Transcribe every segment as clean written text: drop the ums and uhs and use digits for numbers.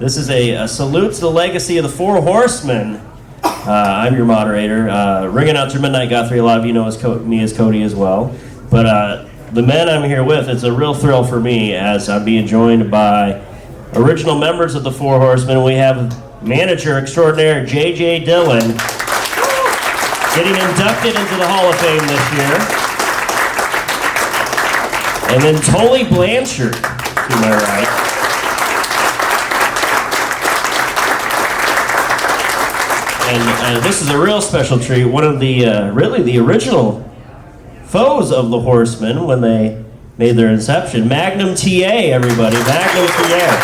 This is a salute to the legacy of the Four Horsemen. I'm your moderator. Ring Announcer Midnight Guthrie, a lot of you know me as Cody as well. But the men I'm here with, it's a real thrill for me as I'm being joined by original members of the Four Horsemen. We have manager extraordinaire JJ Dillon getting inducted into the Hall of Fame this year. And then Tully Blanchard to my right. And this is a real special treat. One of the, really the original foes of the Horsemen when they made their inception. Magnum TA, everybody. Magnum TA.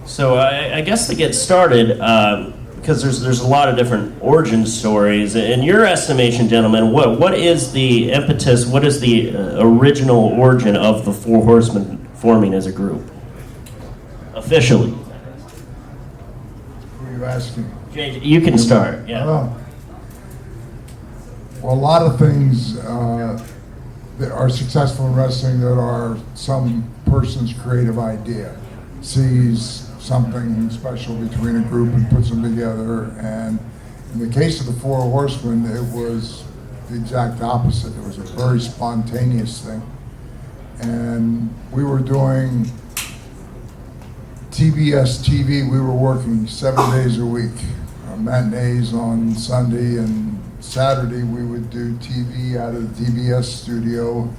So I guess to get started, because there's a lot of different origin stories. In your estimation, gentlemen, what is the impetus, what is the original origin of the Four Horsemen forming as a group? Officially. Who are you asking? JJ, you can start, yeah. Well, a lot of things that are successful in wrestling that are some person's creative idea. Sees something special between a group and puts them together. And in the case of the Four Horsemen, it was the exact opposite. It was a very spontaneous thing. And we were doing TBS TV. We were working 7 days a week. Matinees on Sunday, and Saturday we would do TV out of the TBS studio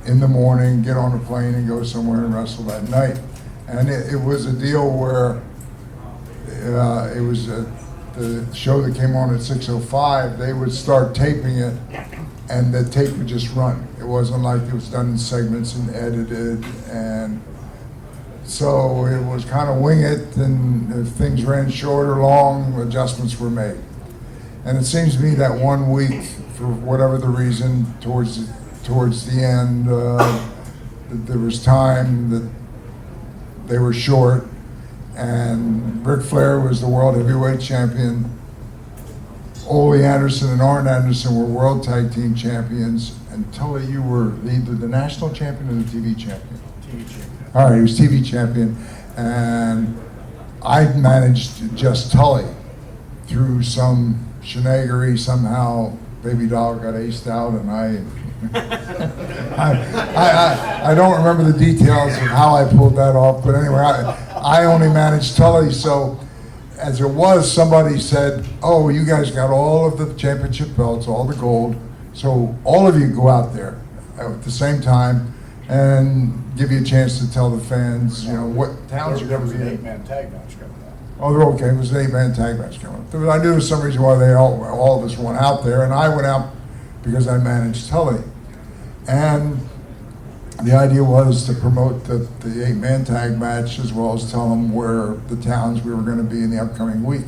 in the morning, get on a plane and go somewhere and wrestle that night. And it was a deal where it was the show that came on at 6:05, they would start taping it and the tape would just run. It wasn't like it was done in segments and edited, and so it was kind of wing it, and if things ran short or long, adjustments were made. And it seems to me that 1 week, for whatever the reason, towards the end, there was time that they were short, and Ric Flair was the world heavyweight champion. Ole Anderson and Arn Anderson were world tag team champions, and Tully, you were either the national champion or the TV champion? TV champion. All right, he was TV champion, and I managed just Tully through some shenanigans. Somehow, Baby Doll got aced out, and I don't remember the details of how I pulled that off, but anyway, I only managed Tully. So as it was, somebody said, oh, you guys got all of the championship belts, all the gold, so all of you go out there at the same time and give you a chance to tell the fans, you know, what towns you're going to be in. There was an 8-man tag match coming up. Oh, they're okay. It was an 8-man tag match coming up. I knew there was some reason why they all of us went out there, and I went out because I managed Tully. And the idea was to promote the 8-man tag match as well as tell them where the towns we were going to be in the upcoming week.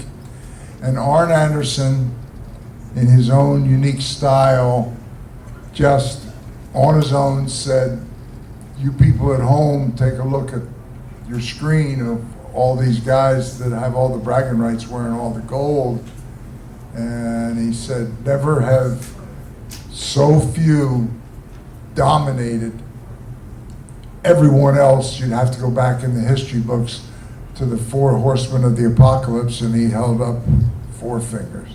And Arn Anderson, in his own unique style, just on his own said, you people at home, take a look at your screen of all these guys that have all the bragging rights wearing all the gold. And he said, never have so few dominated everyone else. You'd have to go back in the history books to the Four Horsemen of the Apocalypse, and he held up 4 fingers.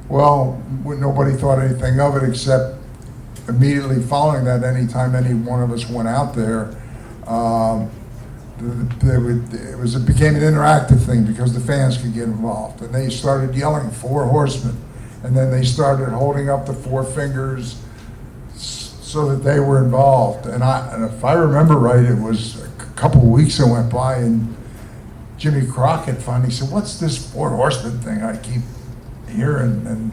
Well, nobody thought anything of it, except immediately following that, anytime any one of us went out there, it became an interactive thing because the fans could get involved. And they started yelling, Four Horsemen. And then they started holding up the 4 fingers so that they were involved. And if I remember right, it was a couple of weeks that went by, and Jimmy Crockett finally said, what's this Four Horsemen thing I keep hearing? And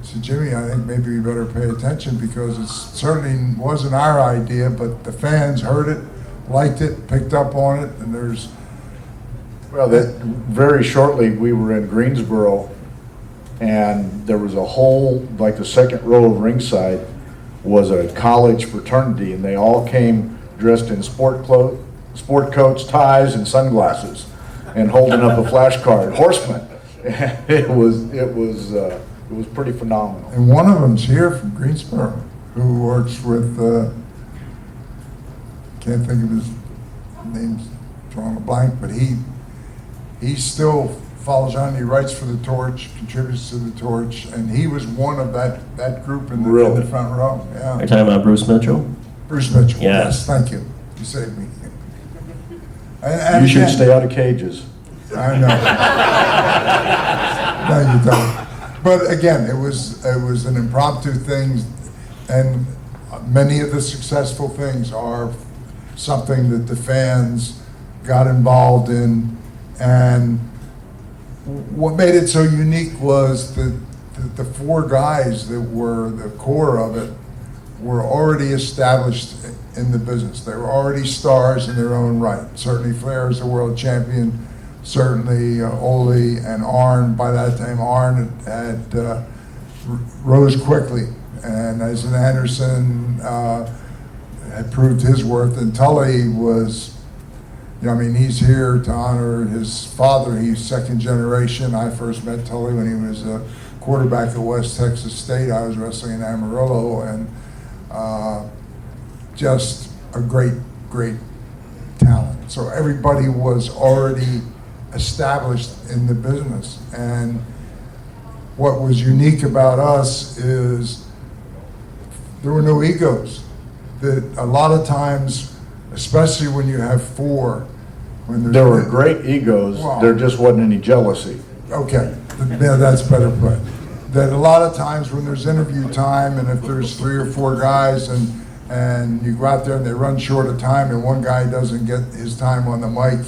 I said, Jimmy, I think maybe we better pay attention, because it certainly wasn't our idea, but the fans heard it, liked it, picked up on it, and there's... Well, very shortly we were in Greensboro, and there was a whole, like the second row of ringside was a college fraternity, and they all came dressed in sport coats, ties, and sunglasses, and holding up a flashcard, Horsemen. It was pretty phenomenal. And one of them's here from Greensboro. who works with, can't think of his name's drawing a blank, but he still follows on. He writes for the Torch, contributes to the Torch, and he was one of that group in the front row. Yeah. Are you talking about Bruce Mitchell? Bruce Mitchell. Yeah. Yes, thank you. You saved me. You should stay out of cages. I know. No, you don't. But again, it was an impromptu thing, and many of the successful things are something that the fans got involved in. And what made it so unique was that the four guys that were the core of it were already established in the business. They were already stars in their own right. Certainly Flair is a world champion. Certainly Ole and Arn. By that time, Arn had rose quickly, and as an Anderson had proved his worth. And Tully was, I mean, he's here to honor his father. He's second generation. I first met Tully when he was a quarterback at West Texas State. I was wrestling in Amarillo, and just a great talent. So everybody was already established in the business. And what was unique about us is there were no egos. That a lot of times, especially when you have four, when there were great egos, there just wasn't any jealousy. Okay, yeah, that's better put. That a lot of times when there's interview time, and if there's 3 or 4 guys and you go out there and they run short of time and one guy doesn't get his time on the mic,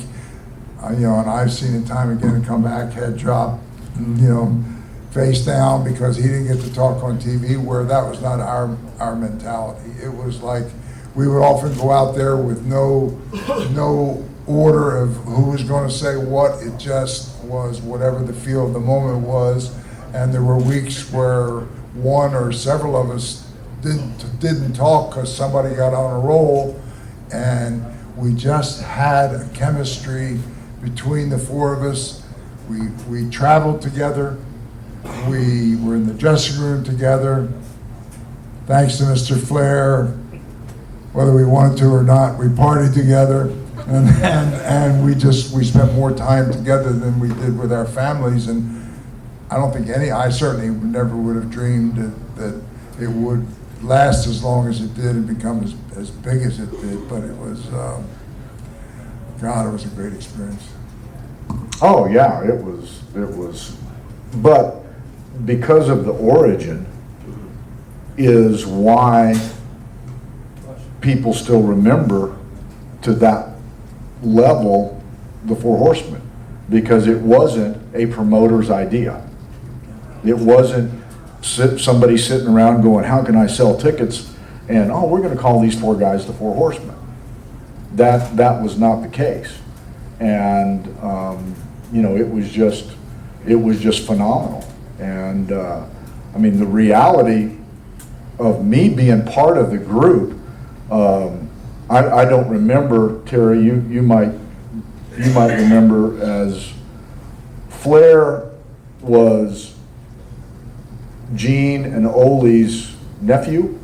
and I've seen it time again and come back, head drop, face down because he didn't get to talk on TV, where that was not our mentality. It was like we would often go out there with no order of who was going to say what. It just was whatever the feel of the moment was. And there were weeks where one or several of us didn't talk because somebody got on a roll, and we just had a chemistry between the four of us. We traveled together. We were in the dressing room together. Thanks to Mr. Flair, whether we wanted to or not, we partied together, and we spent more time together than we did with our families. And I don't think I certainly never would have dreamed that it would last as long as it did and become as big as it did. But it was, God, it was a great experience. Oh yeah, it was, but because of the origin is why people still remember to that level the Four Horsemen, because it wasn't a promoter's idea. It wasn't somebody sitting around going, how can I sell tickets? And, we're going to call these 4 guys the Four Horsemen. That was not the case. And, it was just phenomenal. And, the reality of me being part of the group, I don't remember, Terry, you might remember, as Flair was Gene and Ole's nephew.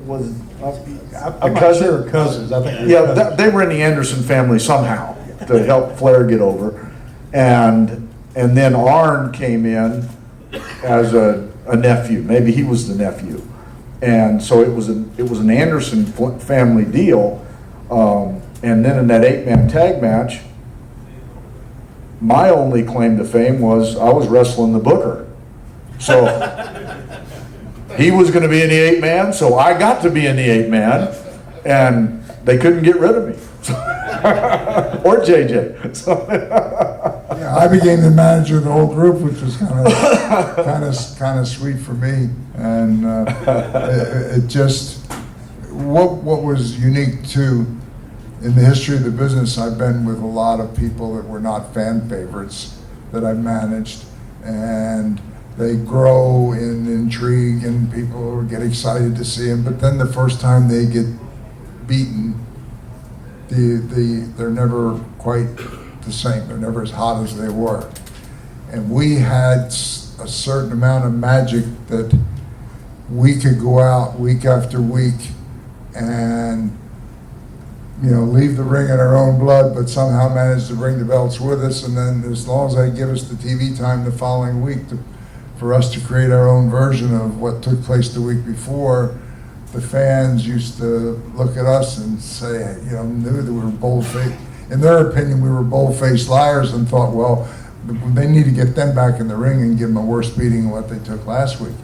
Was a cousin? Cousins, I think. Yeah, they were in the Anderson family somehow to help Flair get over, and then Arn came in as a nephew. Maybe he was the nephew, and so it was an Anderson family deal. And then in that 8-man tag match, my only claim to fame was I was wrestling the Booker. So he was going to be in the 8-man, so I got to be in the 8-man, and they couldn't get rid of me. Or JJ. So yeah, I became the manager of the whole group, which was kind of sweet for me. And it just, what was unique too, in the history of the business, I've been with a lot of people that were not fan favorites that I've managed, and they grow in intrigue and people get excited to see them. But then the first time they get beaten, they're never quite the same. They're never as hot as they were. And we had a certain amount of magic that we could go out week after week and, you know, leave the ring in our own blood, but somehow manage to bring the belts with us. And then as long as they give us the TV time the following week for us to create our own version of what took place the week before, the fans used to look at us and say, you know, knew that we were bold-faced. In their opinion, we were bold-faced liars, and thought, well, they need to get them back in the ring and give them a worse beating than what they took last week.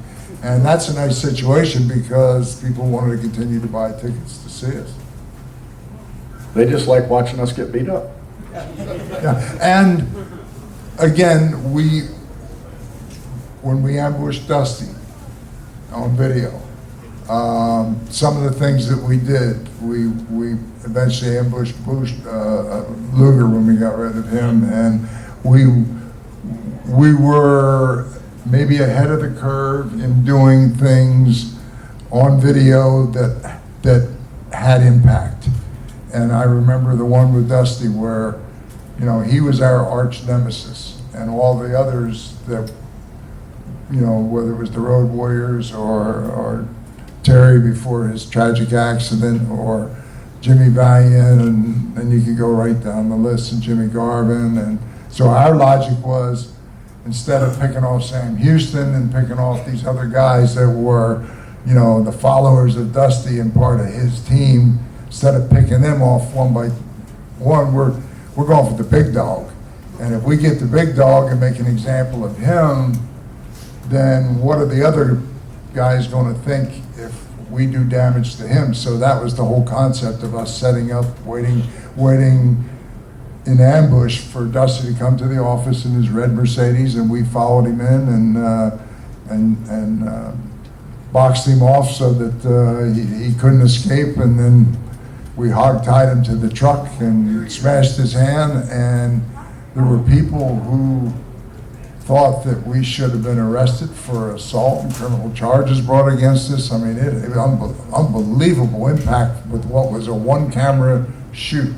And that's a nice situation because people wanted to continue to buy tickets to see us. They just like watching us get beat up. Yeah. And again, when we ambushed Dusty on video, some of the things that we did, we eventually ambushed Luger when we got rid of him, and we were maybe ahead of the curve in doing things on video that had impact. And I remember the one with Dusty where, you know, he was our arch nemesis, and all the others that, you know, whether it was the Road Warriors or Terry before his tragic accident, or Jimmy Valiant, and you could go right down the list, and Jimmy Garvin. And so our logic was, instead of picking off Sam Houston and picking off these other guys that were, you know, the followers of Dusty and part of his team, instead of picking them off one by one, we're going for the big dog. And if we get the big dog and make an example of him, then what are the other guys going to think if we do damage to him? So that was the whole concept of us setting up, waiting in ambush for Dusty to come to the office in his red Mercedes, and we followed him in and boxed him off so that he couldn't escape, and then we hog-tied him to the truck and smashed his hand. And there were people who thought that we should have been arrested for assault and criminal charges brought against us. I mean, it was unbelievable impact with what was a one-camera shoot.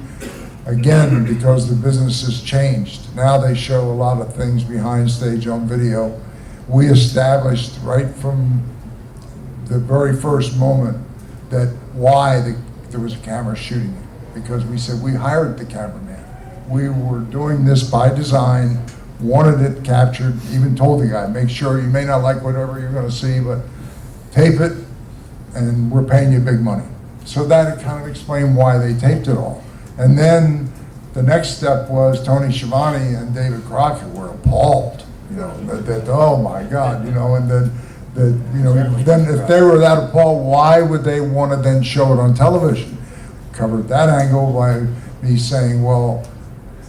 Again, because the business has changed. Now they show a lot of things behind stage on video. We established right from the very first moment that why there was a camera shooting it. Because we said we hired the cameraman. We were doing this by design, wanted it captured, even told the guy, make sure you may not like whatever you're going to see, but tape it, and we're paying you big money. So that kind of explained why they taped it all. And then the next step was Tony Schiavone and David Crockett were appalled, you know, that oh my God, you know, and then if they were that appalled, why would they want to then show it on television? Covered that angle by me saying, well,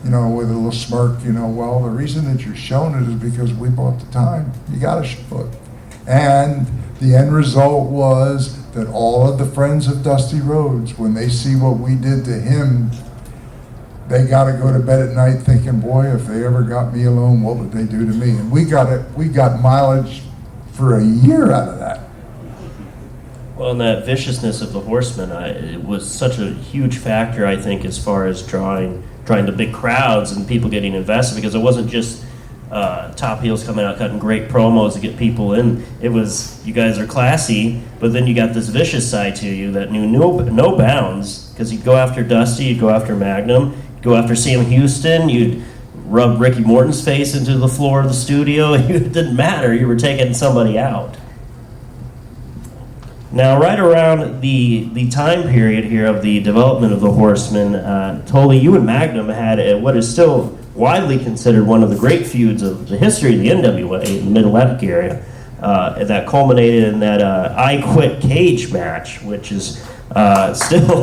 you know, with a little smirk, you know, well, the reason that you're showing it is because we bought the time. You got to show it. And the end result was that all of the friends of Dusty Rhodes, when they see what we did to him, they got to go to bed at night thinking, boy, if they ever got me alone, what would they do to me? And we got mileage for a year out of that. Well, and that viciousness of the Horsemen, it was such a huge factor, I think, as far as drawing the big crowds and people getting invested, because it wasn't just top heels coming out cutting great promos to get people in. It was, you guys are classy, but then you got this vicious side to you that knew no bounds, because you'd go after Dusty, you'd go after Magnum, you'd go after Sam Houston, you'd rub Ricky Morton's face into the floor of the studio. It didn't matter, you were taking somebody out. Now, right around the time period here of the development of the Horsemen, Tully, you and Magnum had what is still widely considered one of the great feuds of the history of the NWA in the Mid-Atlantic area, that culminated in that I Quit cage match, which is still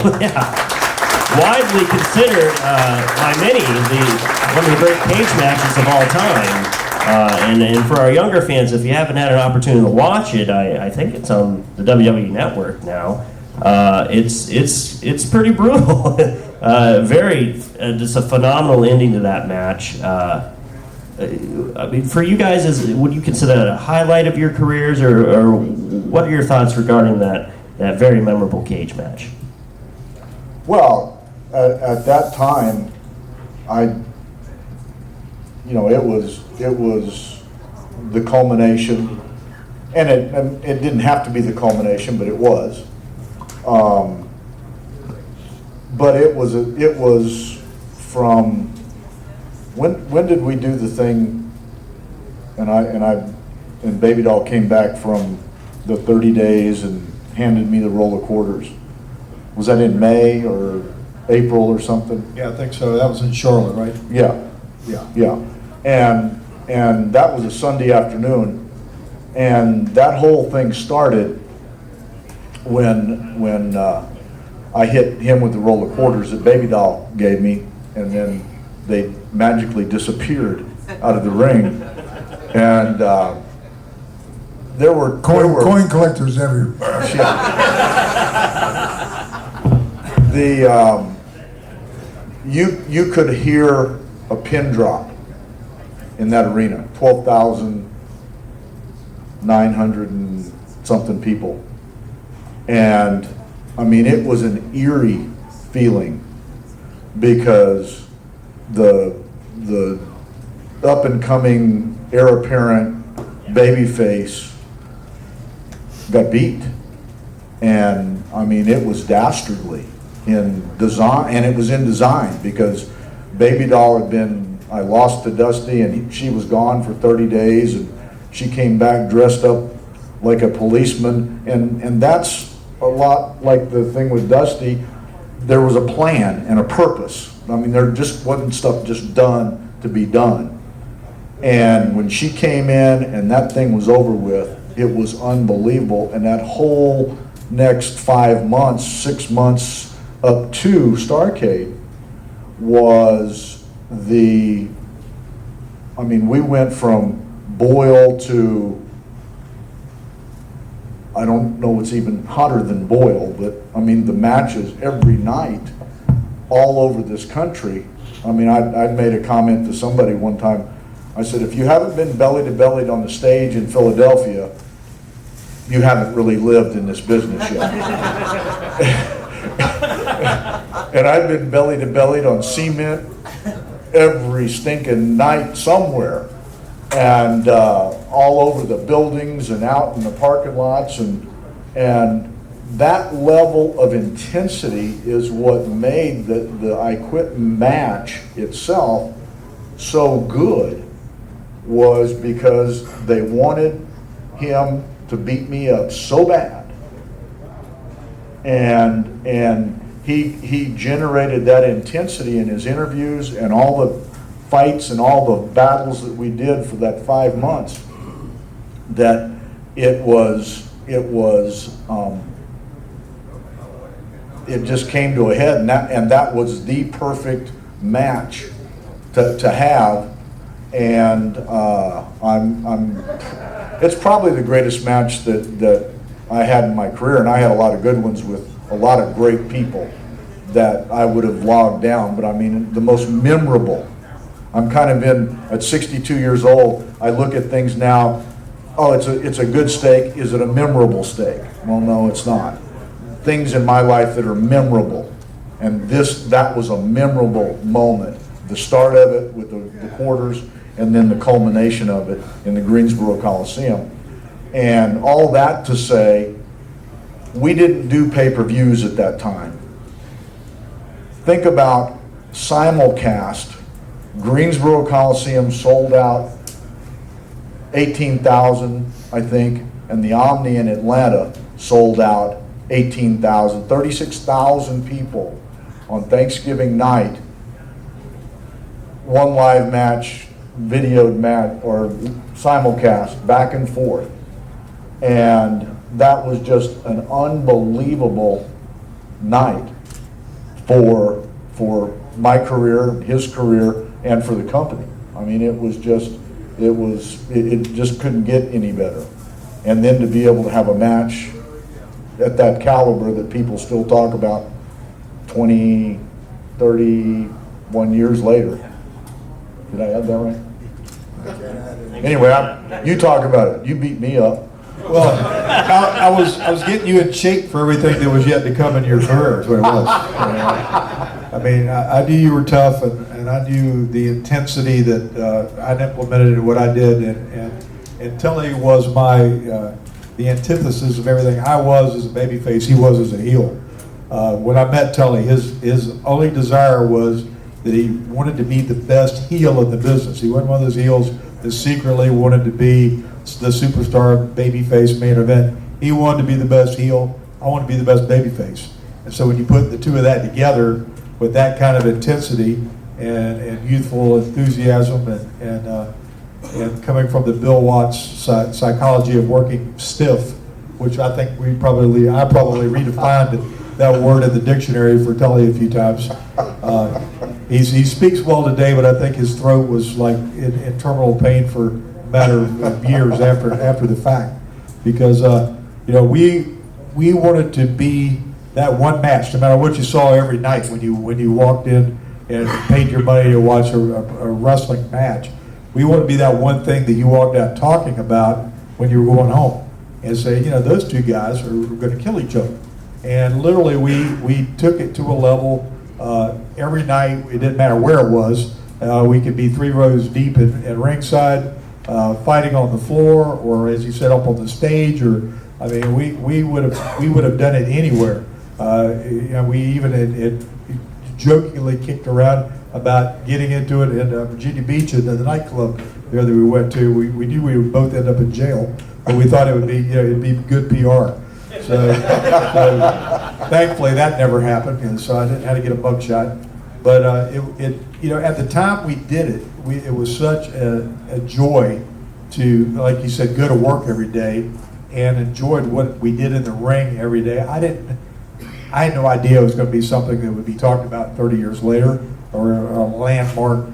widely considered by many one of the great cage matches of all time. And for our younger fans, if you haven't had an opportunity to watch it, I think it's on the WWE Network now. It's pretty brutal. Just a phenomenal ending to that match. I mean, for you guys, would you consider that a highlight of your careers, or what are your thoughts regarding that very memorable cage match? Well, at that time, it was the culmination And it didn't have to be the culmination, but it was. But it was from, when did we do the thing, and Baby Doll came back from the 30 days and handed me the roll of quarters. Was that in May or April or something? Yeah, I think so. That was in Charlotte, right? Yeah, Yeah. and that was a Sunday afternoon, and that whole thing started when I hit him with the roll of quarters that Baby Doll gave me, and then they magically disappeared out of the ring, and there were Coin collectors everywhere. You could hear a pin drop in that arena. 12,900 and something people, and I mean it was an eerie feeling because the up and coming heir apparent babyface got beat, and I mean it was dastardly in design, and it was in design because Baby Doll had been, I lost to Dusty, and she was gone for 30 days, and she came back dressed up like a policeman, and that's a lot like the thing with Dusty. There was a plan and a purpose. I mean, there just wasn't stuff just done to be done. And when she came in and that thing was over with, it was unbelievable. And that whole next 5 months, 6 months up to Starrcade was we went from boil to, I don't know what's even hotter than boil, but I mean the matches every night all over this country. I mean, I made a comment to somebody one time. I said, if you haven't been belly to belly on the stage in Philadelphia, you haven't really lived in this business yet. And I've been belly to belly on cement every stinking night somewhere, and all over the buildings and out in the parking lots, and that level of intensity is what made the I Quit match itself so good, was because they wanted him to beat me up so bad, and he generated that intensity in his interviews and all the fights and all the battles that we did for that 5 months, that it just came to a head, and that was the perfect match to have. And it's probably the greatest match that I had in my career, and I had a lot of good ones with a lot of great people that I would have logged down, but I mean the most memorable. I'm kind of at 62 years old, I look at things now, oh, it's a good steak. Is it a memorable steak? Well, no, it's not. Things in my life that are memorable, and that was a memorable moment. The start of it with the quarters, and then the culmination of it in the Greensboro Coliseum. And all that to say, we didn't do pay-per-views at that time. Think about simulcast. Greensboro Coliseum sold out 18,000, I think, and the Omni in Atlanta sold out 18,000, 36,000 people on Thanksgiving night. One live match, videoed match, or simulcast, back and forth. And that was just an unbelievable night for my career, his career, and for the company. I mean, it just couldn't get any better. And then to be able to have a match at that caliber that people still talk about 20, 31 years later. Did I add that right? Anyway, you talk about it. You beat me up. Well, I was getting you in shape for everything that was yet to come in your career, is what it was. I mean, I knew you were tough, and I knew the intensity that I'd implemented in what I did, and Tully was the antithesis of everything I was as a babyface, he was as a heel. When I met Tully, his only desire was that he wanted to be the best heel in the business. He wasn't one of those heels that secretly wanted to be the superstar babyface main event. He wanted to be the best heel. I want to be the best babyface. And so when you put the two of that together with that kind of intensity and youthful enthusiasm and coming from the Bill Watts psychology of working stiff, which I think I probably redefined that word in the dictionary for Tully a few times. He speaks well today, but I think his throat was like in terminal pain for a matter of years after the fact, because we wanted to be that one match, no matter what you saw every night when you walked in and paid your money to watch a wrestling match. We want to be that one thing that you walked out talking about when you were going home, and say, those two guys are going to kill each other. And literally, we took it to a level. Every night, it didn't matter where it was. We could be 3 rows deep at ringside, fighting on the floor, or as you said, up on the stage. Or we would have done it anywhere. We even had jokingly kicked around about getting into it in Virginia Beach at the nightclub there that we went to. We knew we would both end up in jail, but we thought it would be it'd be good PR. So thankfully that never happened, and so I didn't have to get a mugshot. But at the time we did it, it was such a joy to, like you said, go to work every day and enjoyed what we did in the ring every day. I had no idea it was going to be something that would be talked about 30 years later, or a landmark,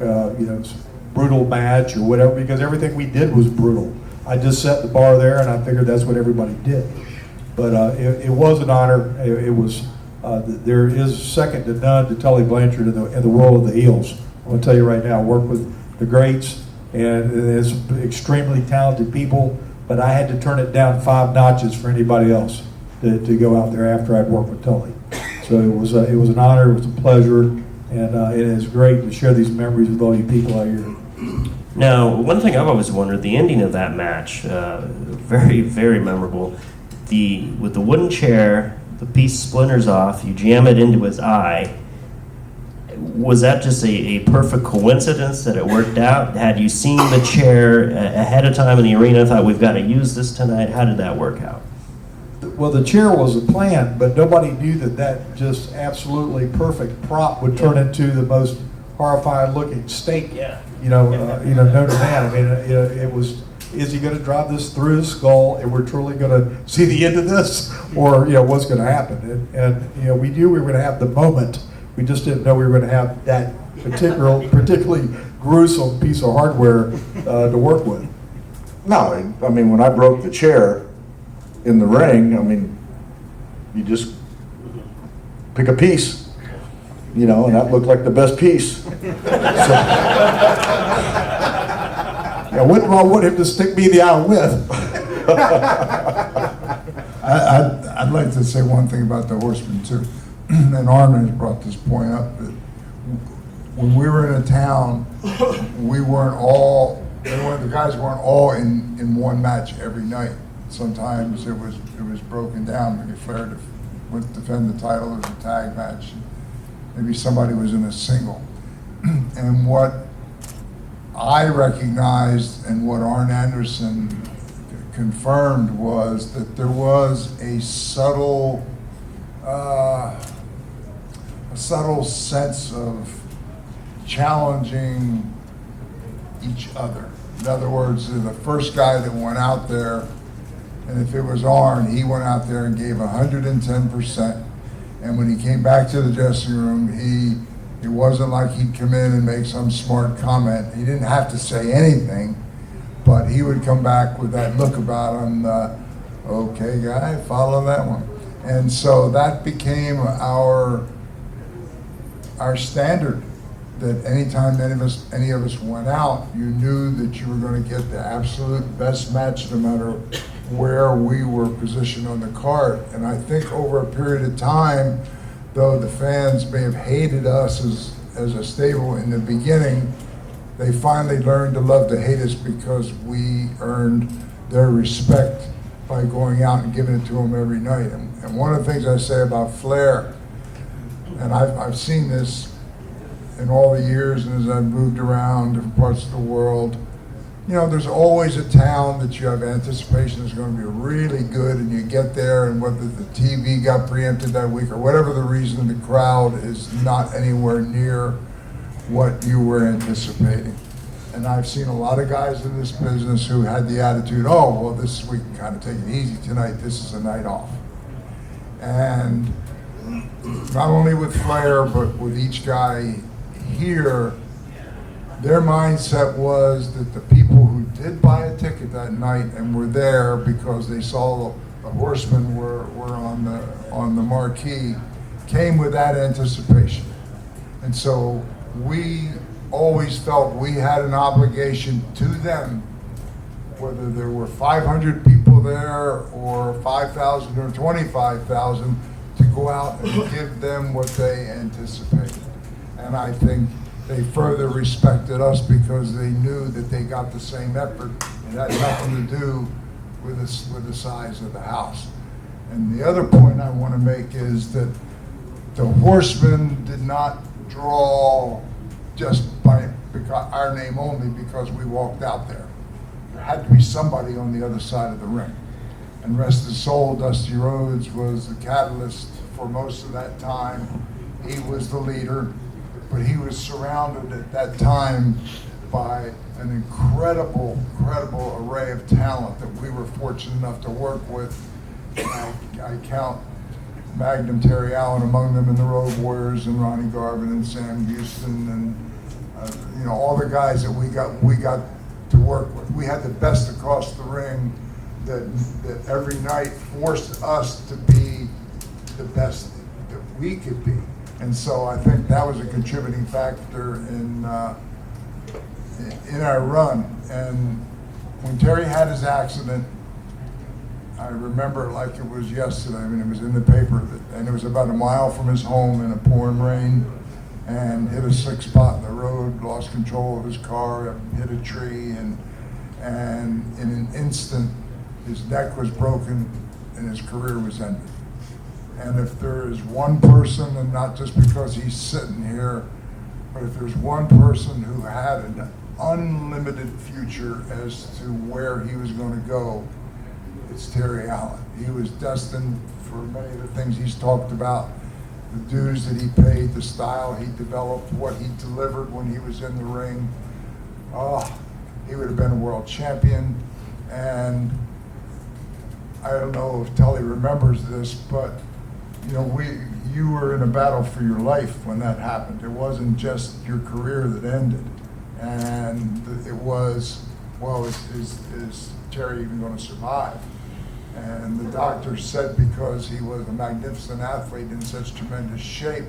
brutal match or whatever, because everything we did was brutal. I just set the bar there, and I figured that's what everybody did. But it was an honor. It was. There is second to none to Tully Blanchard in the world of the heels. I'm going to tell you right now, I work with the greats, and it's extremely talented people, but I had to turn it down 5 notches for anybody else to go out there after I'd worked with Tully. So it was an honor, it was a pleasure, and it is great to share these memories with all you people out here. Now, one thing I've always wondered, the ending of that match, very, very memorable. With the wooden chair, the piece splinters off, you jam it into his eye. Was that just a perfect coincidence that it worked out? Had you seen the chair ahead of time in the arena, thought we've got to use this tonight? How did that work out? Well, the chair was a plan, but nobody knew that just absolutely perfect prop would turn into the most horrifying looking steak, known to man. It was, is he going to drive this through his skull and we're truly going to see the end of this? Or, what's going to happen? And we knew we were going to have the moment. We just didn't know we were going to have that particularly gruesome piece of hardware to work with. No, when I broke the chair in the ring, you just pick a piece, and that looked like the best piece. What do I want him to stick me in the eye with? I'd like to say one thing about the Horsemen too, and Armin has brought this point up, that when we were in a town, the guys weren't all in one match every night. Sometimes it was broken down. Maybe Flair would defend the title as a tag match. Maybe somebody was in a single. And what I recognized and what Arn Anderson confirmed was that there was a subtle sense of challenging each other. In other words, the first guy that went out there, and if it was Arn, he went out there and gave 110%. And when he came back to the dressing room, it wasn't like he'd come in and make some smart comment. He didn't have to say anything, but he would come back with that look about him, okay guy, follow that one. And so that became our standard, that anytime any of us went out, you knew that you were going to get the absolute best match no matter where we were positioned on the card. And I think over a period of time, though the fans may have hated us as a stable in the beginning, they finally learned to love to hate us because we earned their respect by going out and giving it to them every night. And one of the things I say about Flair, and I've seen this in all the years and as I've moved around different parts of the world, you know, there's always a town that you have anticipation is going to be really good, and you get there, and whether the TV got preempted that week or whatever the reason, the crowd is not anywhere near what you were anticipating. And I've seen a lot of guys in this business who had the attitude, oh, well, we can kind of take it easy tonight, this is a night off. And not only with Flair, but with each guy here, their mindset was that the people who did buy a ticket that night and were there because they saw the Horsemen were on the marquee came with that anticipation. And so we always felt we had an obligation to them, whether there were 500 people there or 5,000 or 25,000, to go out and give them what they anticipated. And I think they further respected us because they knew that they got the same effort. It had nothing to do with the size of the house. And the other point I want to make is that the Horsemen did not draw just by our name only because we walked out there. There had to be somebody on the other side of the ring. And rest his soul, Dusty Rhodes was the catalyst for most of that time. He was the leader. But he was surrounded at that time by an incredible array of talent that we were fortunate enough to work with. And I count Magnum Terry Allen among them, and the Road Warriors, and Ronnie Garvin, and Sam Houston, and you know, all the guys that we got to work with. We had the best across the ring that every night forced us to be the best that we could be. And so I think that was a contributing factor in our run. And when Terry had his accident, I remember it like it was yesterday. I mean, it was in the paper, and it was about a mile from his home in a pouring rain, and hit a slick spot in the road, lost control of his car, hit a tree, and in an instant, his neck was broken and his career was ended. And if there is one person, and not just because he's sitting here, but if there's one person who had an unlimited future as to where he was going to go, it's Terry Allen. He was destined for many of the things he's talked about, the dues that he paid, the style he developed, what he delivered when he was in the ring. Oh, he would have been a world champion. And I don't know if Tully remembers this, but you know, you were in a battle for your life when that happened. It wasn't just your career that ended. And it was, well, is Terry even going to survive? And the doctor said because he was a magnificent athlete in such tremendous shape,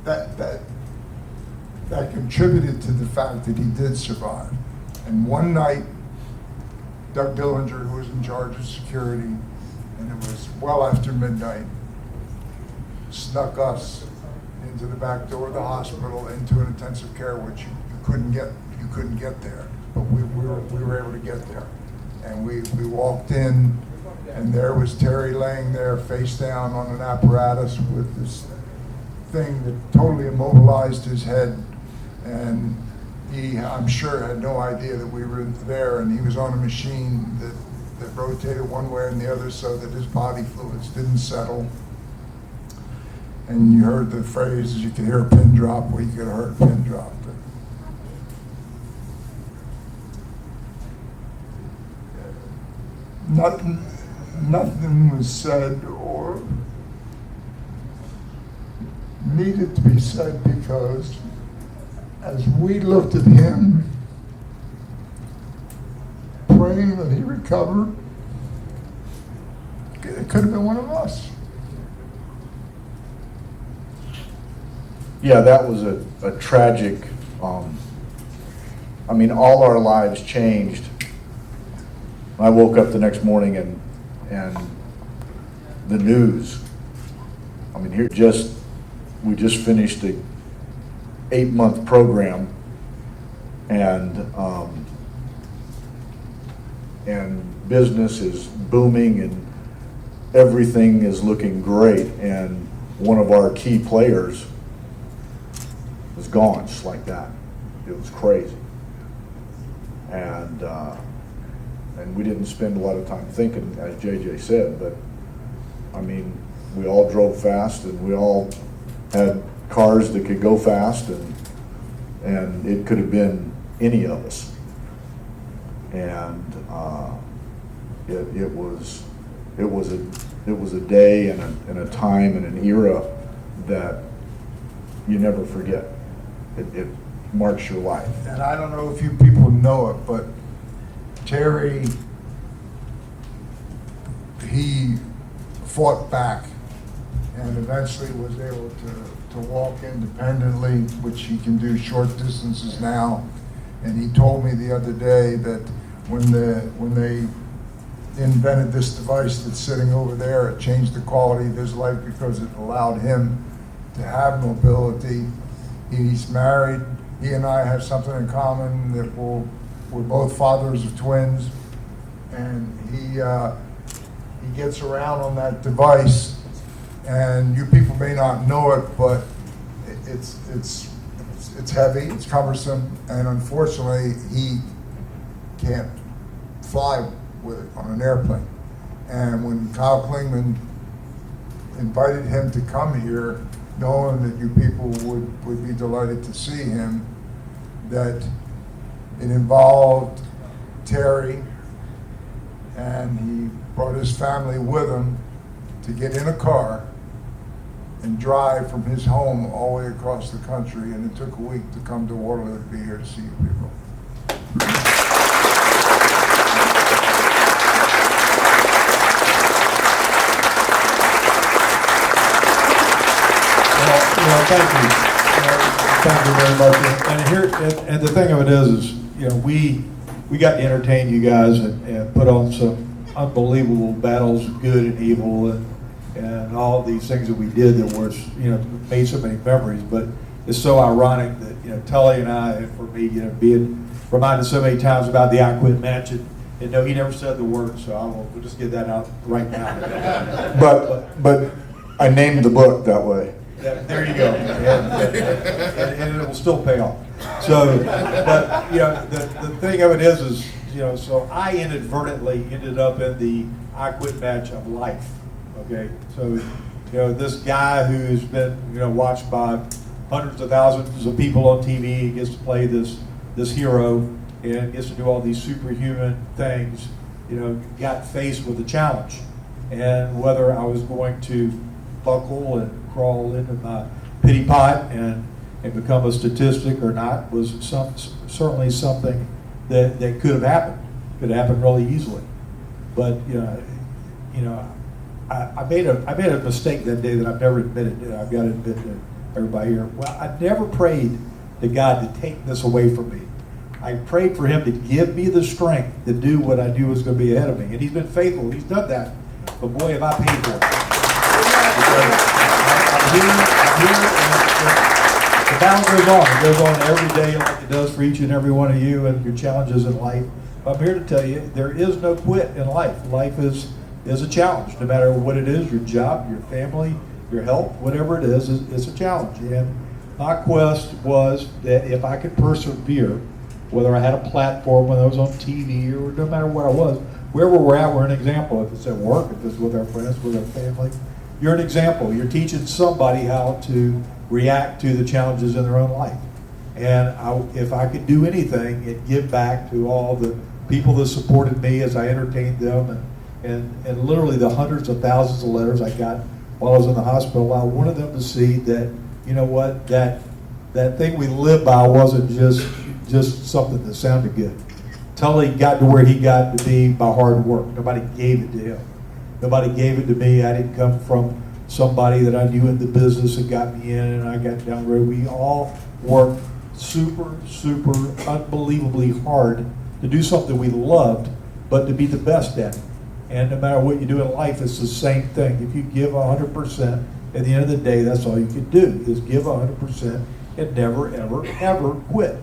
that contributed to the fact that he did survive. And one night, Doug Dillinger, who was in charge of security, and it was well after midnight, snuck us into the back door of the hospital into an intensive care, which you couldn't get there, but we were able to get there. And we walked in, and there was Terry laying there face down on an apparatus with this thing that totally immobilized his head, and he, I'm sure, had no idea that we were there, and he was on a machine that rotated one way and the other so that his body fluids didn't settle. And you heard the phrase, you could hear a pin drop. Well, you could have heard a pin drop. But nothing was said or needed to be said, because as we looked at him, praying that he recovered, it could have been one of us. Yeah, that was a tragic, I mean, all our lives changed. I woke up the next morning and the news, I mean, we just finished 8-month program, and business is booming and everything is looking great, and one of our key players was gone just like that. It was crazy. And we didn't spend a lot of time thinking, as JJ said, but I mean, we all drove fast and we all had cars that could go fast, and it could have been any of us. And it was a day and a time and an era that you never forget. It marks your life. And I don't know if you people know it, but Terry, he fought back and eventually was able to walk independently, which he can do short distances now. And he told me the other day that when they invented this device that's sitting over there, it changed the quality of his life because it allowed him to have mobility. He's married. He and I have something in common, that we're both fathers of twins, and he gets around on that device. And you people may not know it, but it's heavy, it's cumbersome, and unfortunately he can't fly with it on an airplane. And when Kyle Klingman invited him to come here, knowing that you people would be delighted to see him, that it involved Terry, and he brought his family with him to get in a car and drive from his home all the way across the country, and it took a week to come to Waterloo to be here to see you people. Well, thank you. Thank you very much. And the thing of it is we got to entertain you guys and put on some unbelievable battles of good and evil and all these things that we did that were, made so many memories. But it's so ironic that, Tully and I, and for me, being reminded so many times about the I Quit match, and no, he never said the word, so we'll just get that out right now. But I named the book that way. There you go, and it will still pay off. So, but the thing of it is so I inadvertently ended up in the I Quit match of life. Okay, so this guy who's been watched by hundreds of thousands of people on TV, he gets to play this hero and gets to do all these superhuman things. Got faced with a challenge, and whether I was going to buckle and crawl into my pity pot and become a statistic or not was certainly something that could have happened. Could have happened really easily. But I made a mistake that day that I've never admitted. I've got to admit to everybody here. Well, I never prayed to God to take this away from me. I prayed for Him to give me the strength to do what I knew was going to be ahead of me, and He's been faithful. He's done that. But boy, have I paid for it. I'm here, and the battle goes on. It goes on every day like it does for each and every one of you and your challenges in life. But I'm here to tell you, there is no quit in life. Life is a challenge, no matter what it is, your job, your family, your health, whatever it is, it's a challenge. And my quest was that if I could persevere, whether I had a platform, whether I was on TV, or no matter what I was, wherever we're at, we're an example. If it's at work, if it's with our friends, with our family, you're an example. You're teaching somebody how to react to the challenges in their own life. And if I could do anything and give back to all the people that supported me as I entertained them, and literally the hundreds of thousands of letters I got while I was in the hospital, I wanted them to see that, that thing we lived by wasn't just something that sounded good. Tully got to where he got to be by hard work. Nobody gave it to him. Nobody gave it to me. I didn't come from somebody that I knew in the business that got me in, and I got down the road. We all worked super, unbelievably hard to do something we loved, but to be the best at it. And no matter what you do in life, it's the same thing. If you give 100%, at the end of the day, that's all you can do, is give 100%. and never, ever, ever quit.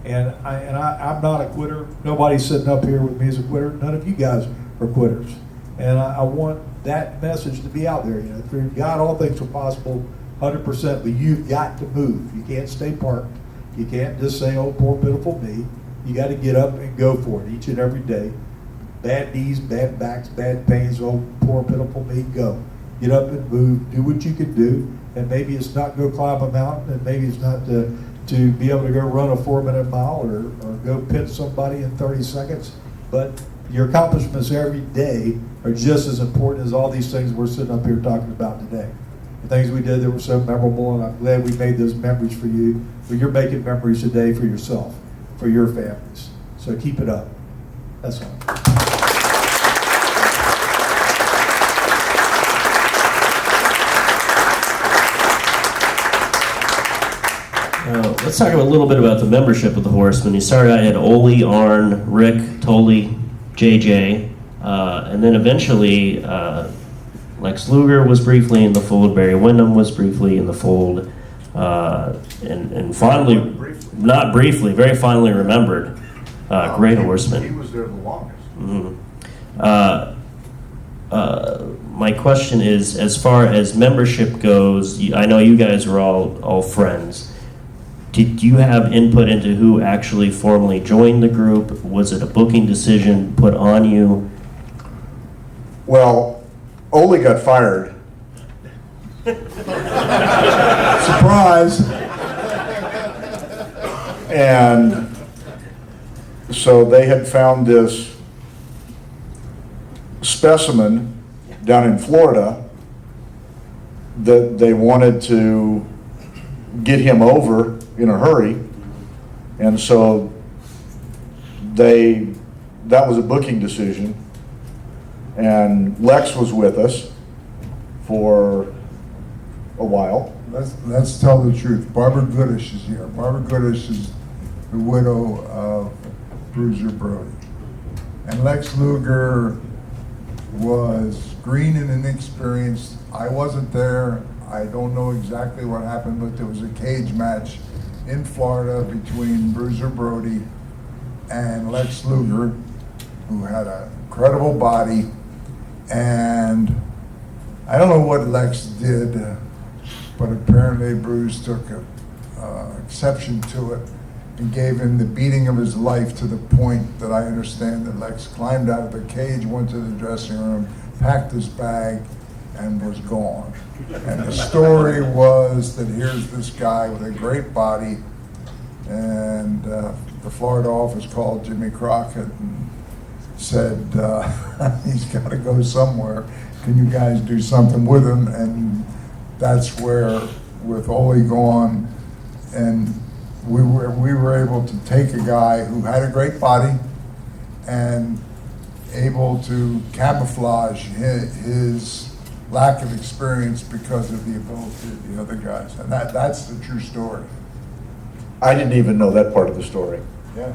And I'm not a quitter. Nobody's sitting up here with me as a quitter. None of you guys are quitters. And I want that message to be out there. You know, through God, all things are possible, 100%. But you've got to move. You can't stay parked. You can't just say, "Oh, poor pitiful me." You got to get up and go for it each and every day. Bad knees, bad backs, bad pains. Oh, poor pitiful me. Go. Get up and move. Do what you can do. And maybe it's not go climb a mountain, and maybe it's not to be able to go run a 4-minute mile or go pin somebody in 30 seconds. But your accomplishments every day are just as important as all these things we're sitting up here talking about today. The things we did that were so memorable, and I'm glad we made those memories for you. But you're making memories today for yourself, for your families. So keep it up. That's all. Let's talk a little bit about the membership of the Horsemen. You started out, you had Ole, Arn, Rick, Tully, JJ, and then eventually Lex Luger was briefly in the fold, Barry Windham was briefly in the fold, and finally, not briefly, very finally remembered, Great Horseman. He was there the longest. My question is, as far as membership goes, I know you guys are all friends. Did you have input into who actually formally joined the group? Was it a booking decision put on you? Well, Ole got fired. Surprise. And so they had found this specimen down in Florida that they wanted to get him over in a hurry. And so that was a booking decision. And Lex was with us for a while. Let's tell the truth. Barbara Goodish is here. Barbara Goodish is the widow of Bruiser Brody. And Lex Luger was green and inexperienced. I wasn't there. I don't know exactly what happened, but there was a cage match in Florida between Bruiser Brody and Lex Luger, who had an incredible body. And I don't know what Lex did, but apparently Bruce took exception to it and gave him the beating of his life, to the point that I understand that Lex climbed out of the cage, went to the dressing room, packed his bag, and was gone. And the story was that here's this guy with a great body, and the Florida office called Jimmy Crockett and said, he's got to go somewhere. Can you guys do something with him? And that's where, with Ole gone, and we were able to take a guy who had a great body and able to camouflage his lack of experience because of the ability of the other guys. And that's the true story. I didn't even know that part of the story. Yeah.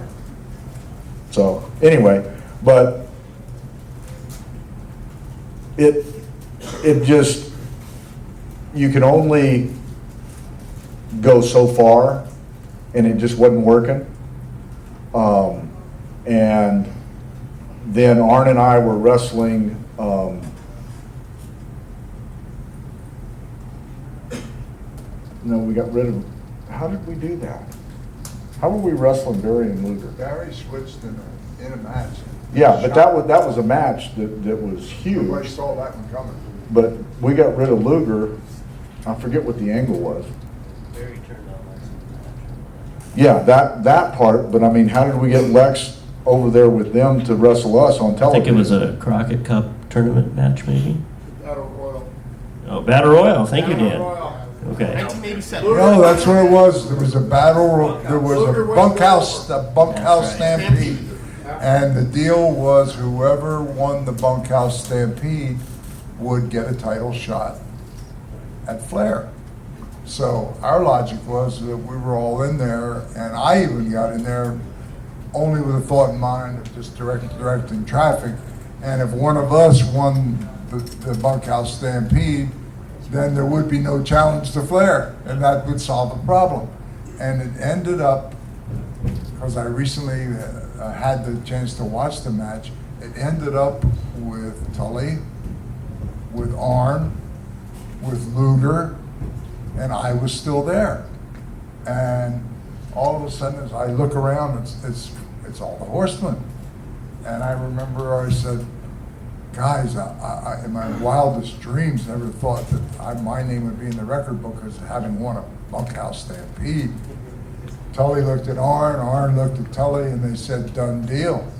So anyway, but it just, you can only go so far, and it just wasn't working. And then Arn and I were wrestling no, we got rid of, how did we do that? How were we wrestling Barry and Luger? Barry switched in a match. Yeah, but that was a match that was Nobody huge. saw that one coming. But we got rid of Luger. I forget what the angle was. Barry turned on Lex. Yeah, that part, but I mean, how did we get Lex over there with them to wrestle us on I television? think it was a Crockett Cup tournament match, maybe? Battle Royal. Oh, Battle Royal. Thank you, Dan. Okay. 1987. No, that's what it was. There was a there was a bunkhouse stampede. And the deal was whoever won the bunkhouse stampede would get a title shot at Flair. So our logic was that we were all in there, and I even got in there only with a thought in mind of just directing traffic. And if one of us won the bunkhouse stampede, then there would be no challenge to Flair, and that would solve the problem. And it ended up, because I recently had the chance to watch the match, it ended up with Tully, with Arn, with Luger, and I was still there. And all of a sudden, as I look around, it's all the Horsemen. And I remember I said, guys, I in my wildest dreams never thought that my name would be in the record book as having won a bunkhouse stampede. Tully looked at Arn looked at Tully, and they said, done deal.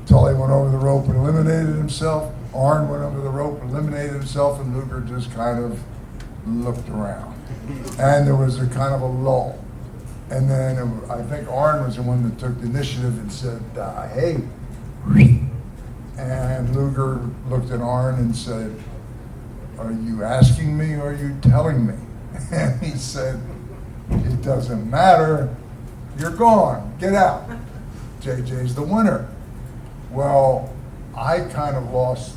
Tully went over the rope and eliminated himself. Arn went over the rope, eliminated himself, and Luger just kind of looked around. And there was a kind of a lull. And then I think Arn was the one that took the initiative and said, hey. And Luger looked at Arn and said, are you asking me or are you telling me? And he said, it doesn't matter. You're gone. Get out. JJ's the winner. Well, I kind of lost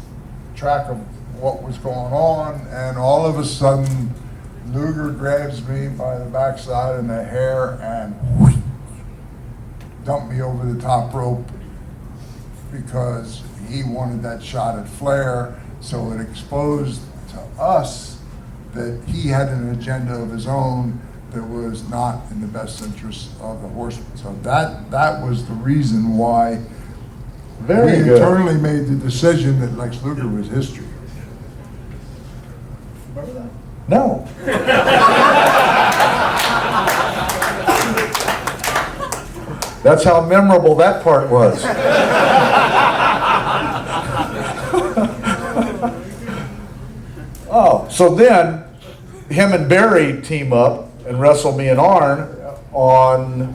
track of what was going on, and all of a sudden, Luger grabs me by the backside and the hair and whoosh, dumped me over the top rope because he wanted that shot at Flair, so it exposed to us that he had an agenda of his own that was not in the best interest of the Horsemen. So that was the reason why we internally made the decision that Lex Luger was history. Remember that? No. That's how memorable that part was. Oh, so then him and Barry team up and wrestle me and Arn on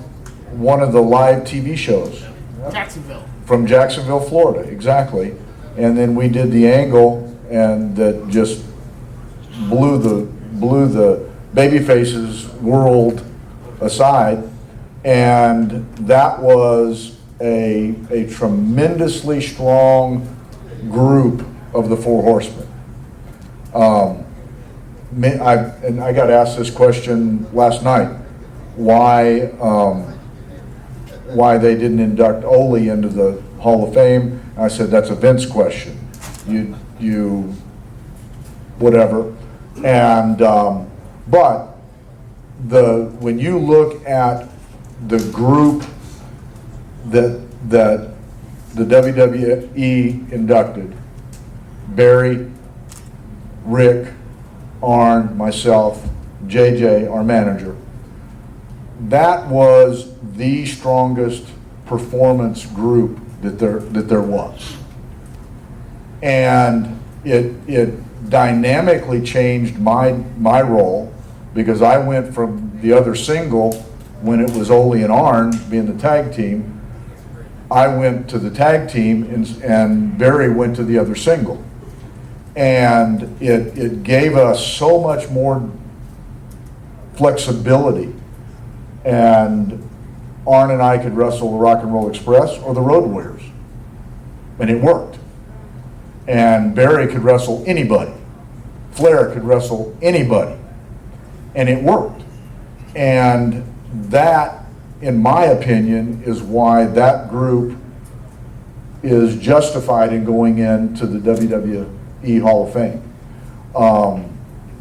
one of the live TV shows. Jacksonville. From Jacksonville, Florida, exactly. And then we did the angle, and that just blew the babyfaces world aside. And that was a tremendously strong group of the Four Horsemen. I got asked this question last night, why they didn't induct Ole into the Hall of Fame. I said, that's a Vince question. You whatever. And but when you look at the group that the WWE inducted, Barry, Rick, Arn, myself, JJ, our manager, that was the strongest performance group that there was. And it dynamically changed my role, because I went from the other single when it was Ole and Arn being the tag team. I went to the tag team, and Barry went to the other single. And it gave us so much more flexibility. And Arn and I could wrestle the Rock and Roll Express or the Road Warriors. And it worked. And Barry could wrestle anybody. Flair could wrestle anybody. And it worked. And that, in my opinion, is why that group is justified in going into the WWE Hall of Fame.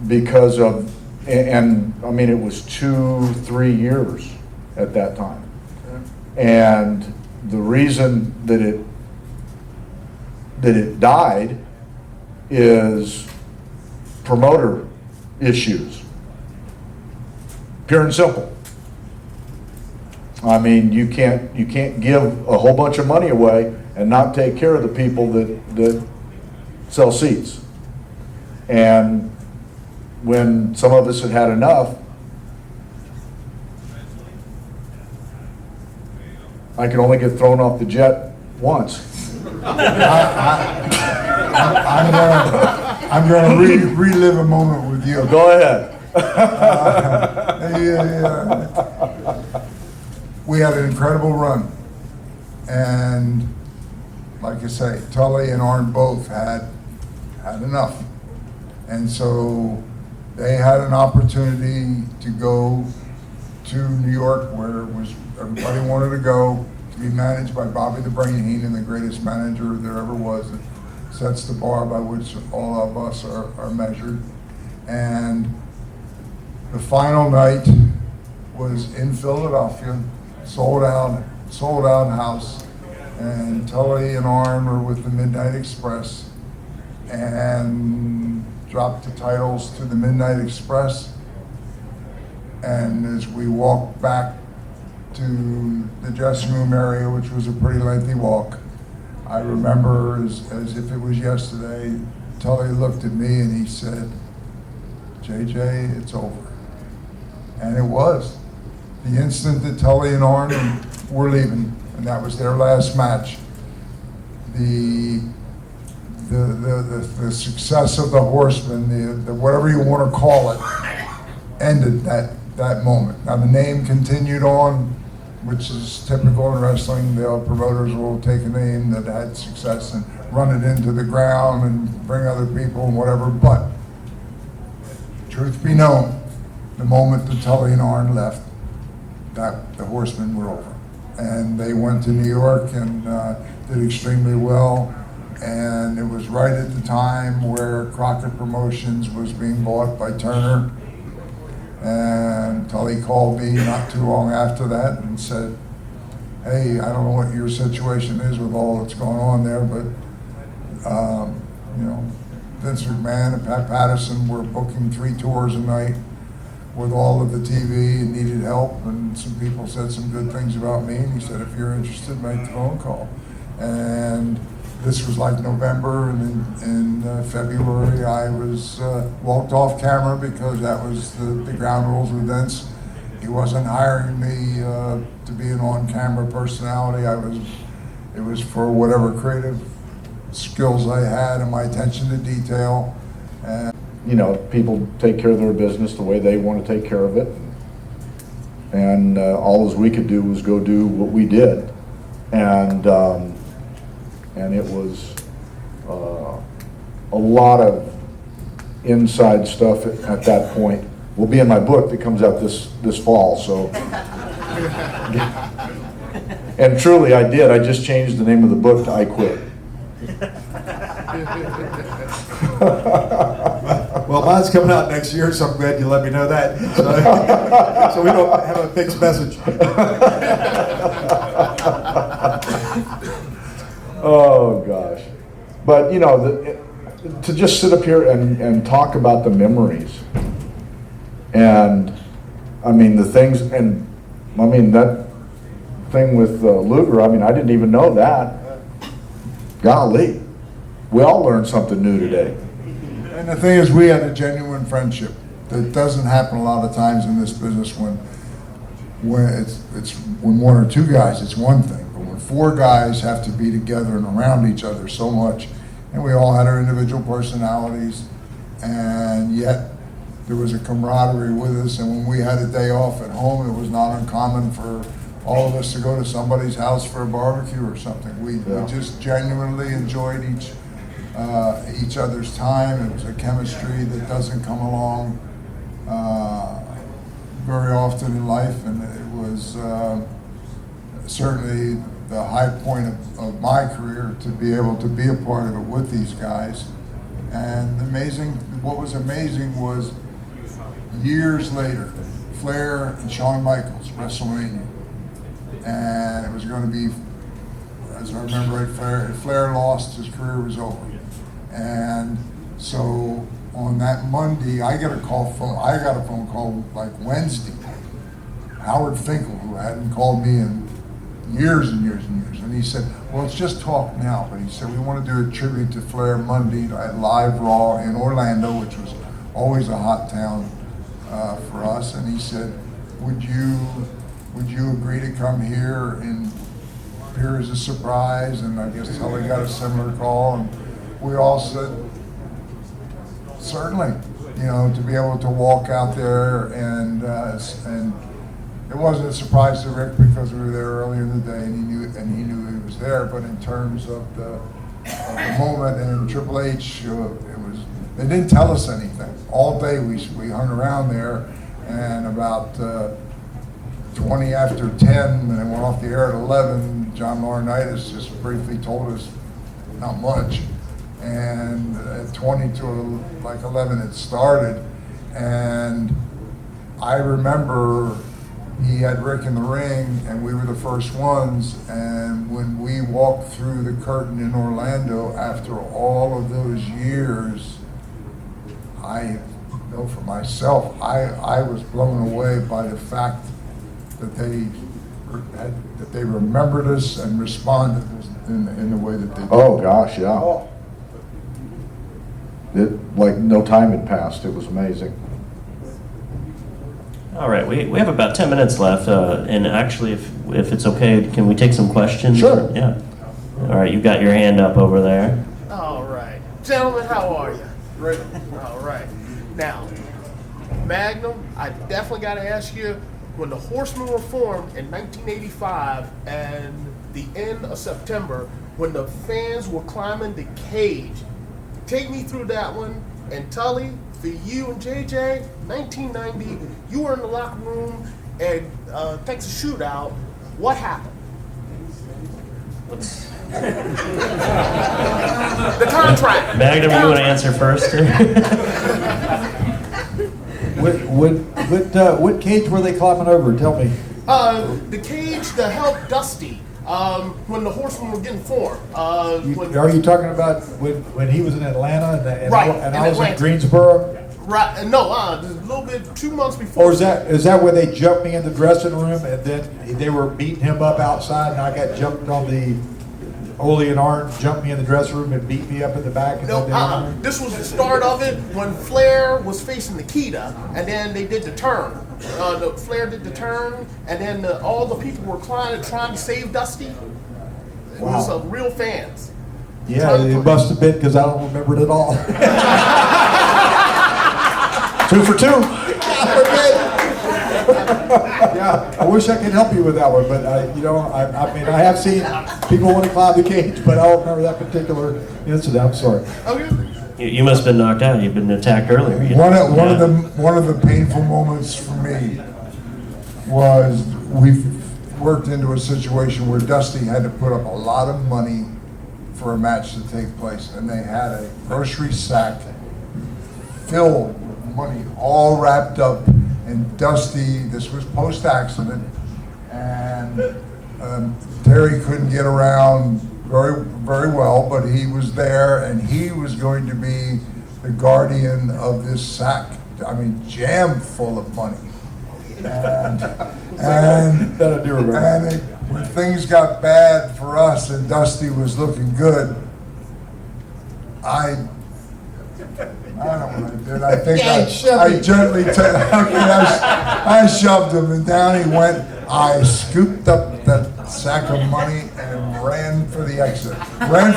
Because of, and I mean, it was 2-3 years at that time. And the reason that it died is promoter issues. Pure and simple. I mean, you can't give a whole bunch of money away and not take care of the people that sell seats. And when some of us had enough, I could only get thrown off the jet once. I'm going to relive a moment with you. Go ahead. We had an incredible run, and like I say, Tully and Arn both had enough, and so they had an opportunity to go to New York, where it was everybody wanted to go, to be managed by Bobby the Brain Heenan, the greatest manager there ever was. That sets the bar by which all of us are measured. And the final night was in Philadelphia, sold out house, and Tully and Arn were with the Midnight Express and dropped the titles to the Midnight Express. And as we walked back to the dressing room area, which was a pretty lengthy walk, I remember as if it was yesterday, Tully looked at me and he said, "JJ, it's over." And it was. The instant that Tully and Arn were leaving, and that was their last match, the success of the Horsemen, the whatever you want to call it, ended that moment. Now the name continued on, which is typical in wrestling. The promoters will take a name that had success and run it into the ground and bring other people and whatever. But truth be known, the moment that Tully and Arn left, that the Horsemen were over, and they went to New York and did extremely well. And it was right at the time where Crockett Promotions was being bought by Turner. And Tully called me not too long after that and said, "Hey, I don't know what your situation is with all that's going on there, but Vince McMahon and Pat Patterson were booking 3 tours a night with all of the TV and needed help, and some people said some good things about me, and he said, if you're interested, make the phone call." And this was like November, and in February I was walked off camera because that was the ground rules with Vince. He wasn't hiring me to be an on-camera personality. It was for whatever creative skills I had and my attention to detail. And People take care of their business the way they want to take care of it. And all we could do was go do what we did. And it was a lot of inside stuff at that point. Will be in my book that comes out this fall. So, and truly, I did. I just changed the name of the book to "I Quit." Well, mine's coming out next year, so I'm glad you let me know that. So we don't have a fixed message. Oh gosh, but to just sit up here and talk about the memories, and I mean the things, and I mean that thing with Luger. I mean, I didn't even know that. Golly, we all learned something new today. And the thing is, we had a genuine friendship that doesn't happen a lot of times in this business. When when one or two guys, it's one thing. 4 guys have to be together and around each other so much, and we all had our individual personalities, and yet there was a camaraderie with us. And when we had a day off at home, it was not uncommon for all of us to go to somebody's house for a barbecue or something. We just genuinely enjoyed each other's time. It was a chemistry that doesn't come along very often in life, and it was certainly the high point of my career to be able to be a part of it with these guys. And what was amazing was years later, Flair and Shawn Michaels, WrestleMania. And it was going to be, as I remember right, Flair lost, his career was over. And so on that Monday, I got a phone call like Wednesday. Howard Finkel, who hadn't called me in years and years and years. And he said, well, let's just talk now. But he said, we want to do a tribute to Flair Monday at Live Raw in Orlando, which was always a hot town for us. And he said, would you agree to come here and appear as a surprise? And I guess Tully got a similar call. And we all said, certainly, to be able to walk out there and it wasn't a surprise to Rick because we were there earlier in the day and he knew he was there. But in terms of the moment and Triple H, they didn't tell us anything. All day we hung around there, and about 20 after 10, and it went off the air at 11. John Laurinaitis just briefly told us not much. And at 20 to like 11 it started. And I remember he had Rick in the ring, and we were the first ones. And when we walked through the curtain in Orlando after all of those years, I know for myself, I was blown away by the fact that they remembered us and responded in the way that they did. Oh, gosh, yeah. Like no time had passed. It was amazing. All right, we have about 10 minutes left, and actually, if it's okay, can we take some questions? Sure. Yeah. All right, you got your hand up over there. All right. Gentlemen, how are you? Great. All right. Now, Magnum, I definitely got to ask you, when the Horsemen were formed in 1985 and the end of September, when the fans were climbing the cage, take me through that one. And Tully, for you and JJ, 1990, you were in the locker room and thanks to shootout, what happened? The contract. Magnum, you want to answer first? What cage were they climbing over? Tell me. The cage to help Dusty when the Horsemen were getting formed. Are you talking about when he was in Atlanta and Right, I in was in Atlanta. Greensboro? Right? No, just a little bit 2 months before. Or is that where they jumped me in the dressing room and then they were beating him up outside and I got jumped on the Ole and Arn jumped me in the dressing room and beat me up in the back? And No, then this was the start of it when Flair was facing Nikita, and then they did the turn. The Flair did the turn, and then all the people were trying to save Dusty. It was real fans. Yeah, it must have been because I don't remember it at all. 2 for 2. Yeah, I wish I could help you with that one, but I mean, I have seen people want to climb the cage, but I don't remember that particular incident. I'm sorry. Okay. You must have been knocked out. You've been attacked earlier. One of the painful moments for me was we worked into a situation where Dusty had to put up a lot of money for a match to take place, and they had a grocery sack filled with money all wrapped up. And Dusty, this was post-accident, and Terry couldn't get around very, very well, but he was there, and he was going to be the guardian of this sack. I mean, jam full of money. And That I do remember. when things got bad for us and Dusty was looking good, I don't know what I did. I think I gently I shoved him, and down he went. I scooped up that sack of money and ran for the exit. Ran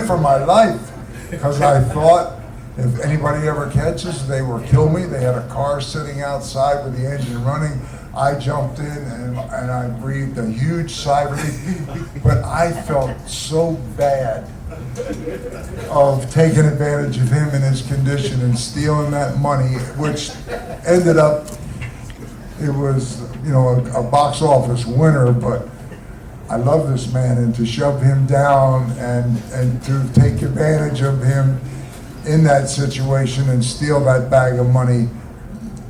for my life, because I thought if anybody ever catches, they will kill me. They had a car sitting outside with the engine running. I jumped in and I breathed a huge sigh of relief, but I felt so bad of taking advantage of him in his condition and stealing that money, which ended up, it was, a box office winner, but I love this man, and to shove him down and to take advantage of him in that situation and steal that bag of money,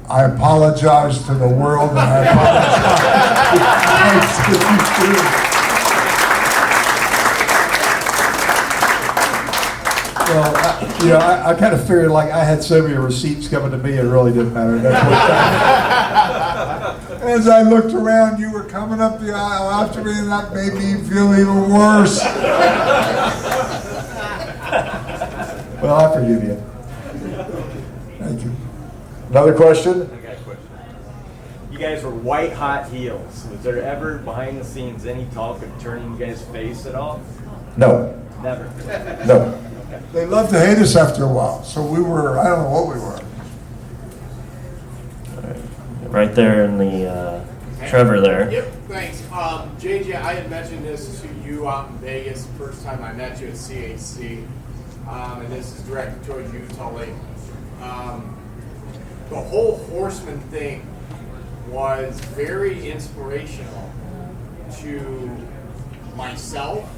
I apologize to the world, and I apologize to you too. Well, I kind of figured like I had so many receipts coming to me, it really didn't matter. As I looked around, you were coming up the aisle after me, and that made me feel even worse. Well, I forgive you. Thank you. Another question? I got a question. You guys were white hot heels. Was there ever behind the scenes any talk of turning you guys face at all? No. Never. No. They loved to hate us after a while, so we were, I don't know what we were. Right there in the Trevor there. Yep, thanks. JJ, I had mentioned this to you out in Vegas the first time I met you at CAC, and this is directed toward you, Tully. The whole Horseman thing, was very inspirational to myself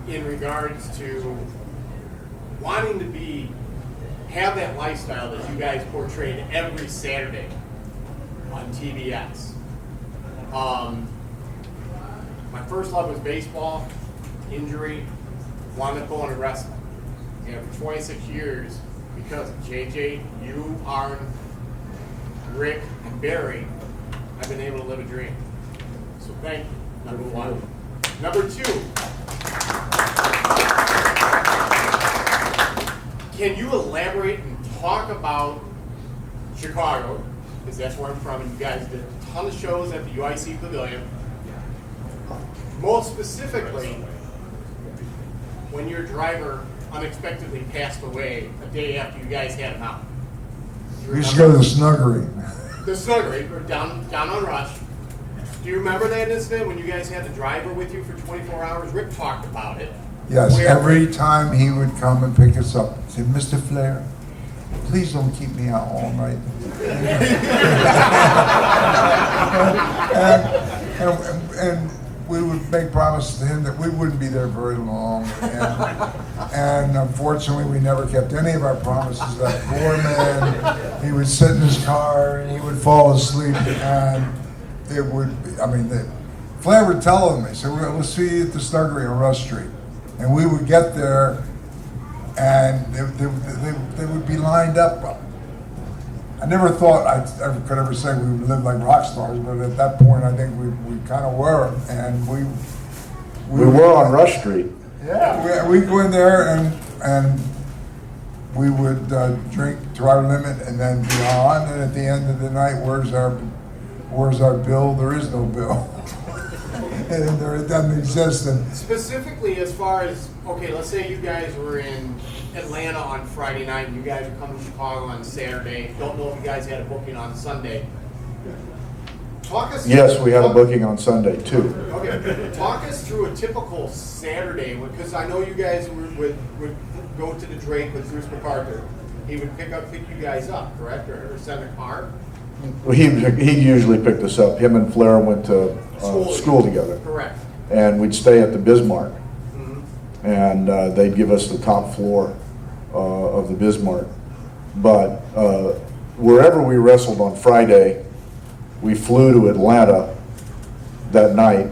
in regards to wanting to have that lifestyle that you guys portrayed every Saturday on TBS. My first love was baseball, injury, wound up going to wrestling. And for 26 years, because of JJ, you, Arn, Rick, and Barry, I've been able to live a dream. So thank you, number one. Number two, can you elaborate and talk about Chicago, because that's where I'm from, and you guys did a ton of shows at the UIC Pavilion. Most specifically, when your driver unexpectedly passed away a day after you guys had him out. We used to go to the Snuggery. The Snuggery, or down on Rush. Do you remember that incident when you guys had the driver with you for 24 hours? Rick talked about it. Yes, Where- every time he would come and pick us up, say, Mr. Flair, please don't keep me out all night. and we would make promises to him that we wouldn't be there very long. And unfortunately, we never kept any of our promises. That poor man, he would sit in his car and he would fall asleep. And it would be, Flair would tell him, he said, we'll see you at the Snuggery on Rush Street. And we would get there and they would be lined up. I never thought I could ever say we would live like rock stars, but at that point I think we kind of were. And we were on Rush Street. Yeah, we go in there and we would drink to our limit and then be on. And at the end of the night, where's our bill? There is no bill. And it doesn't exist. And Specifically, as far as, okay, let's say you guys were in Atlanta on Friday night and you guys are coming to Chicago on Saturday. Don't know if you guys had a booking on Sunday. Yes, we had a booking on Sunday too. Okay, talk us through a typical Saturday, because I know you guys would go to the Drake with Bruce McArthur. He would pick you guys up, correct, or send a car? He usually picked us up. Him and Flair went to school together. Correct. And we'd stay at the Bismarck. Mm-hmm. And they'd give us the top floor of the Bismarck. But wherever we wrestled on Friday, we flew to Atlanta that night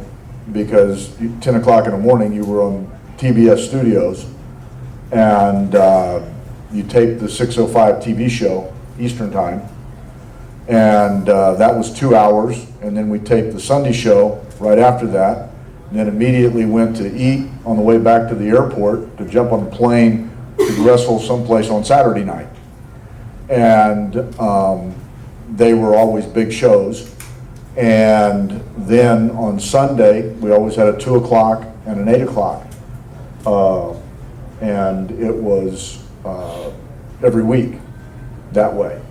because 10 o'clock in the morning you were on TBS Studios, and you taped the 6:05 TV show Eastern Time, and that was 2 hours, and then we taped the Sunday show right after that, and then immediately went to eat on the way back to the airport to jump on the plane to wrestle someplace on Saturday night. And they were always big shows. And then on Sunday, we always had a 2 o'clock and an 8 o'clock. And it was every week that way.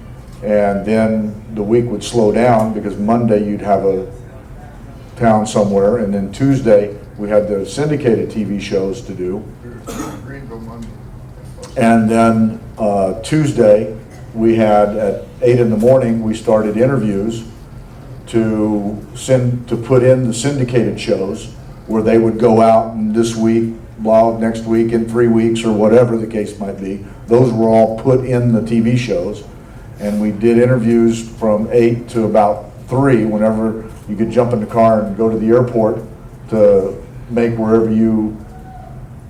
And then the week would slow down because Monday you'd have a town somewhere, and then Tuesday we had the syndicated TV shows to do. Greenville Monday. And then Tuesday we had at 8 in the morning we started interviews to put in the syndicated shows where they would go out and this week, next week, in 3 weeks, or whatever the case might be. Those were all put in the TV shows, and we did interviews from 8 to about 3 whenever you could jump in the car and go to the airport to make wherever you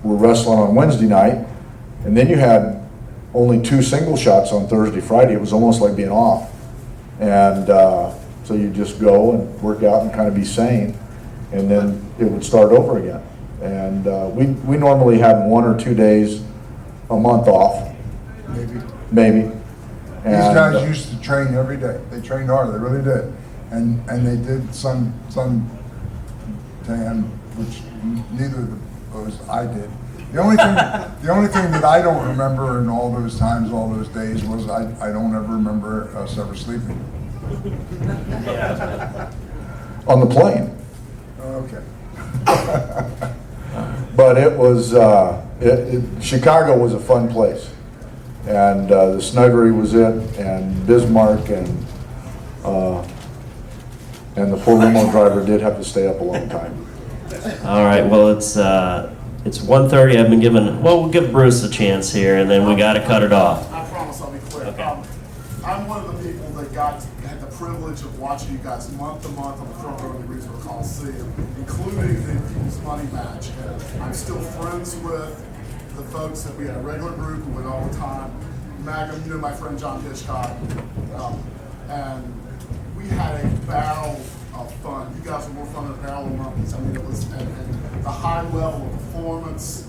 were wrestling on Wednesday night. And then you had only 2 single shots on Thursday, Friday. It was almost like being off. And so you just go and work out and kind of be sane, and then it would start over again. And we normally had 1 or 2 days a month off, maybe. These guys used to train every day. They trained hard. They really did, and they did sun tan, which neither of those I did. The only thing that I don't remember in all those times, all those days, was I don't ever remember us ever sleeping. On the plane. Okay. But it was, Chicago was a fun place. And the Snuggery was it, and Bismarck, and And the poor limo driver did have to stay up a long time. All right, well, it's 1:30. I've been given, well, we'll give Bruce a chance here, and then we got to cut it off. I promise I'll be quick. Okay. I'm one of the people that had the privilege of watching you guys month to month on the front row of the Greensboro Coliseum, including the People's Money match. And I'm still friends with the folks that we had a regular group who went all the time. Magnum, you know my friend John Hitchcock, and we had a barrel of fun. You guys were more fun than a barrel of monkeys. I mean, it was and the high level of performance.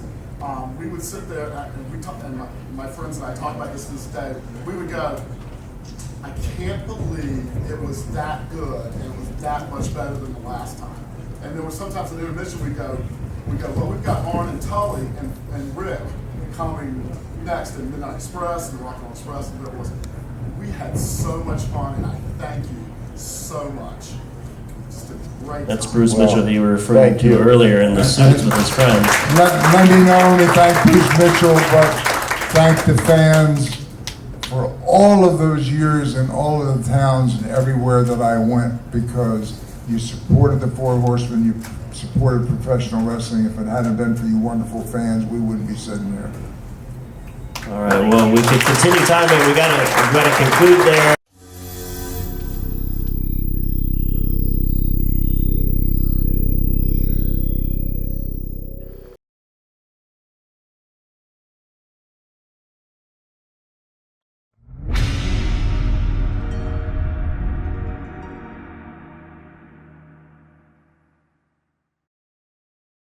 We would sit there and we talk, and my friends and I talk about this to this day. We would go, I can't believe it was that good and it was that much better than the last time. And there was sometimes an intermission we'd go, well, we've got Arn and Tully and Rick coming next in Midnight Express and the Rock and Roll Express and whatever it was. We had so much fun, and I thank you so much. Just a great That's time. Bruce Well, Mitchell that you were referring thank to you. earlier in the suits with his friends. Let me not only thank Bruce Mitchell, but thank the fans for all of those years in all of the towns and everywhere that I went, because you supported the Four Horsemen, you supported professional wrestling. If it hadn't been for you wonderful fans, we wouldn't be sitting there. All right, well, we could continue time, but we got to conclude there.